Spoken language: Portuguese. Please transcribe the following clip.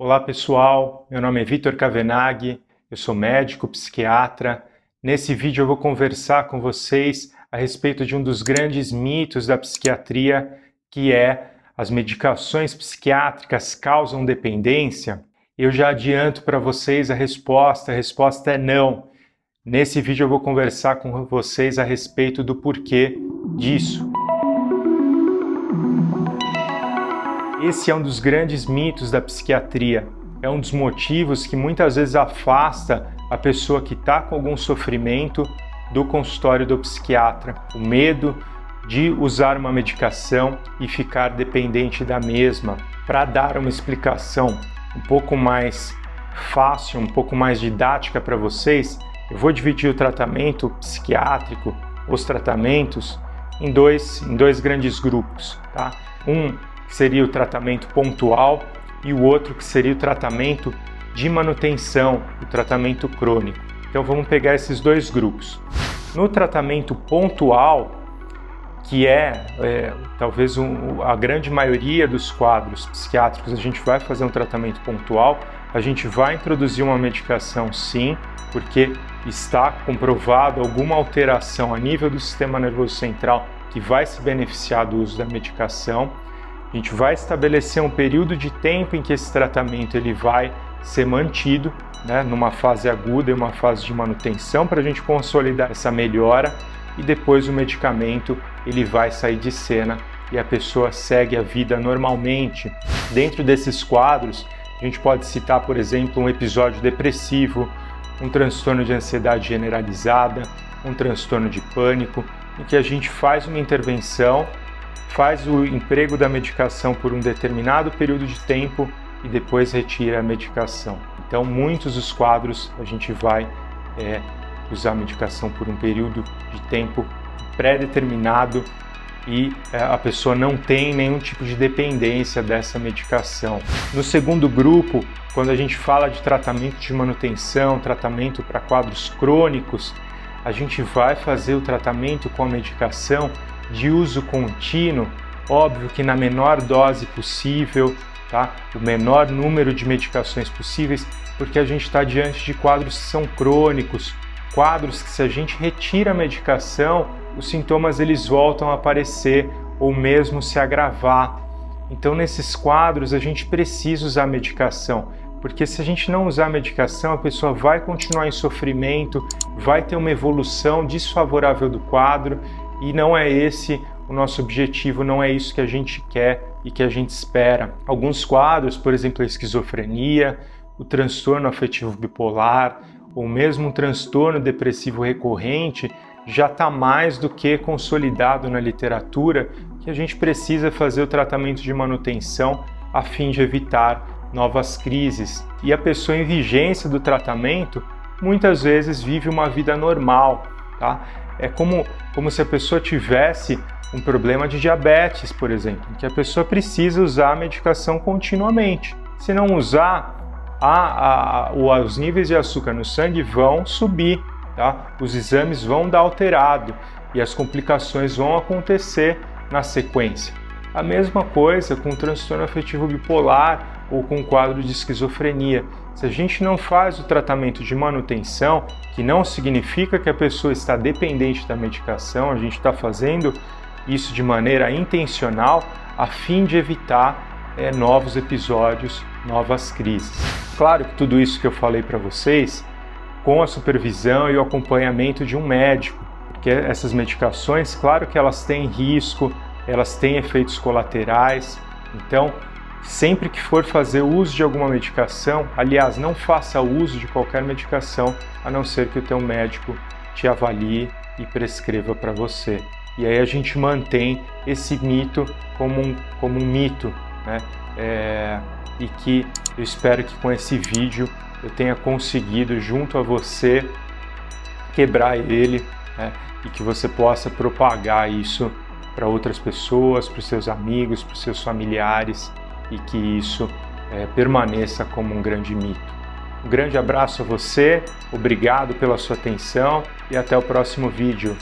Olá pessoal, meu nome é Vitor Cavenaghi, eu sou médico, psiquiatra. Nesse vídeo eu vou conversar com vocês a respeito de um dos grandes mitos da psiquiatria, que é as medicações psiquiátricas causam dependência. Eu já adianto para vocês a resposta é não. Nesse vídeo eu vou conversar com vocês a respeito do porquê disso. Esse é um dos grandes mitos da psiquiatria. É um dos motivos que muitas vezes afasta a pessoa que está com algum sofrimento do consultório do psiquiatra. O medo de usar uma medicação e ficar dependente da mesma. Para dar uma explicação um pouco mais fácil, um pouco mais didática para vocês, eu vou dividir o tratamento psiquiátrico, os tratamentos, em dois grandes grupos, tá? Um que seria o tratamento pontual e o outro que seria o tratamento de manutenção, o tratamento crônico. Então vamos pegar esses dois grupos. No tratamento pontual, que talvez a grande maioria dos quadros psiquiátricos, a gente vai fazer um tratamento pontual, a gente vai introduzir uma medicação sim, porque está comprovado alguma alteração a nível do sistema nervoso central que vai se beneficiar do uso da medicação. A gente vai estabelecer um período de tempo em que esse tratamento ele vai ser mantido, né, numa fase aguda e uma fase de manutenção, para a gente consolidar essa melhora, e depois o medicamento ele vai sair de cena e a pessoa segue a vida normalmente. Dentro desses quadros, a gente pode citar, por exemplo, um episódio depressivo, um transtorno de ansiedade generalizada, um transtorno de pânico, em que a gente faz uma intervenção, faz o emprego da medicação por um determinado período de tempo e depois retira a medicação. Então, muitos dos quadros a gente vai usar a medicação por um período de tempo pré-determinado e a pessoa não tem nenhum tipo de dependência dessa medicação. No segundo grupo, quando a gente fala de tratamento de manutenção, tratamento para quadros crônicos, a gente vai fazer o tratamento com a medicação de uso contínuo, óbvio que na menor dose possível, tá? O menor número de medicações possíveis, porque a gente está diante de quadros que são crônicos, quadros que se a gente retira a medicação, os sintomas eles voltam a aparecer ou mesmo se agravar. Então nesses quadros a gente precisa usar a medicação, porque se a gente não usar a medicação, a pessoa vai continuar em sofrimento, vai ter uma evolução desfavorável do quadro, e não é esse o nosso objetivo, não é isso que a gente quer e que a gente espera. Alguns quadros, por exemplo, a esquizofrenia, o transtorno afetivo bipolar, ou mesmo um transtorno depressivo recorrente, já está mais do que consolidado na literatura que a gente precisa fazer o tratamento de manutenção a fim de evitar novas crises. E a pessoa em vigência do tratamento muitas vezes vive uma vida normal, tá? É como se a pessoa tivesse um problema de diabetes, por exemplo, que a pessoa precisa usar a medicação continuamente. Se não usar, os níveis de açúcar no sangue vão subir, tá? Os exames vão dar alterado e as complicações vão acontecer na sequência. A mesma coisa com o transtorno afetivo bipolar ou com o quadro de esquizofrenia. Se a gente não faz o tratamento de manutenção, que não significa que a pessoa está dependente da medicação, a gente está fazendo isso de maneira intencional a fim de evitar novos episódios, novas crises. Claro que tudo isso que eu falei para vocês com a supervisão e o acompanhamento de um médico, porque essas medicações, claro que elas têm risco, elas têm efeitos colaterais, então sempre que for fazer uso de alguma medicação, aliás, não faça uso de qualquer medicação, a não ser que o teu médico te avalie e prescreva para você. E aí a gente mantém esse mito como um mito, né? E que eu espero que com esse vídeo eu tenha conseguido, junto a você, quebrar ele, né? E que você possa propagar isso para outras pessoas, para os seus amigos, para os seus familiares, e que isso permaneça como um grande mito. Um grande abraço a você, obrigado pela sua atenção e até o próximo vídeo.